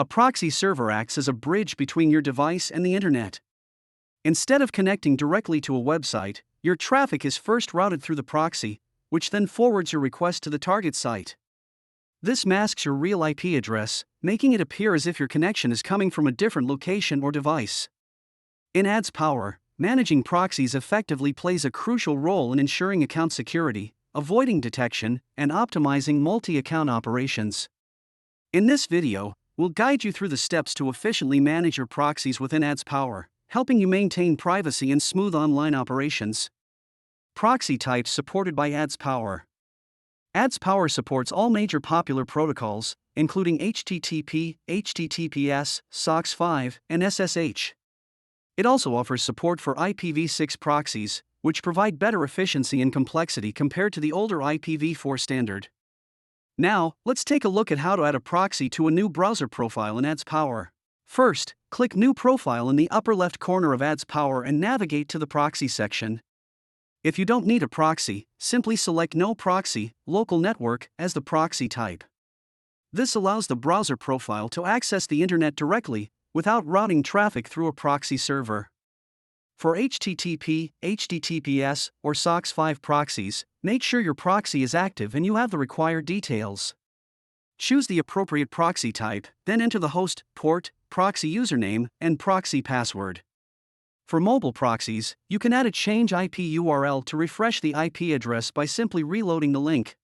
A proxy server acts as a bridge between your device and the internet. Instead of connecting directly to a website, your traffic is first routed through the proxy, which then forwards your request to the target site. This masks your real IP address, making it appear as if your connection is coming from a different location or device. In AdsPower, managing proxies effectively plays a crucial role in ensuring account security, avoiding detection, and optimizing multi-account operations. In this video, we'll guide you through the steps to efficiently manage your proxies within AdsPower, helping you maintain privacy and smooth online operations. Proxy types supported by AdsPower. AdsPower supports all major popular protocols, including HTTP, HTTPS, SOX5, and SSH. It also offers support for IPv6 proxies, which provide better efficiency and complexity compared to the older IPv4 standard. Now, let's take a look at how to add a proxy to a new browser profile in AdsPower. First, click New Profile in the upper left corner of AdsPower and navigate to the Proxy section. If you don't need a proxy, simply select No Proxy, Local Network as the proxy type. This allows the browser profile to access the internet directly, without routing traffic through a proxy server. For HTTP, HTTPS, or SOX5 proxies, make sure your proxy is active and you have the required details. Choose the appropriate proxy type, then enter the host, port, proxy username, and proxy password. For mobile proxies, you can add a change IP URL to refresh the IP address by simply reloading the link.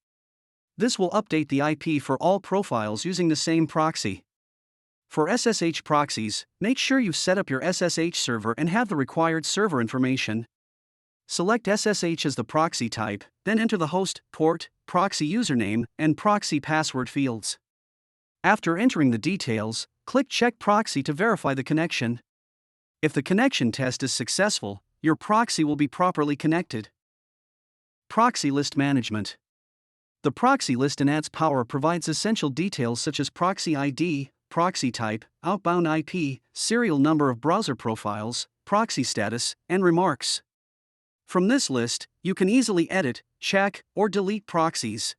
This will update the IP for all profiles using the same proxy. For SSH proxies, make sure you've set up your SSH server and have the required server information. Select SSH as the proxy type, then enter the host, port, proxy username, and proxy password fields. After entering the details, click Check Proxy to verify the connection. If the connection test is successful, your proxy will be properly connected. Proxy list management. The proxy list in AdsPower provides essential details such as proxy ID, proxy type, outbound IP, serial number of browser profiles, proxy status, and remarks. From this list, you can easily edit, check, or delete proxies.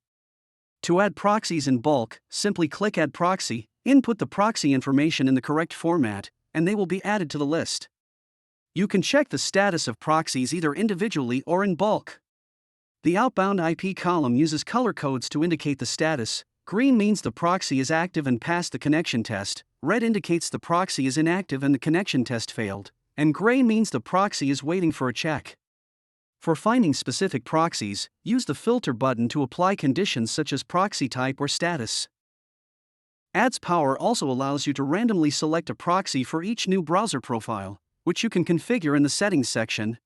To add proxies in bulk, simply click Add Proxy, input the proxy information in the correct format, and they will be added to the list. You can check the status of proxies either individually or in bulk. The outbound IP column uses color codes to indicate the status. Green means the proxy is active and passed the connection test, red indicates the proxy is inactive and the connection test failed, and gray means the proxy is waiting for a check. For finding specific proxies, use the filter button to apply conditions such as proxy type or status. AdsPower also allows you to randomly select a proxy for each new browser profile, which you can configure in the Settings section.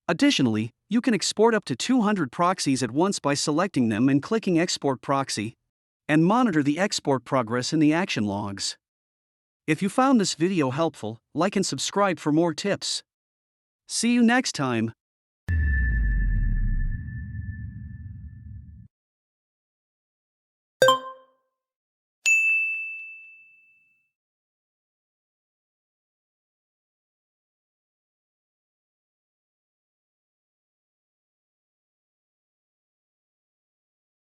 Additionally, you can export up to 200 proxies at once by selecting them and clicking Export Proxy, and monitor the export progress in the action logs. If you found this video helpful, like and subscribe for more tips. See you next time.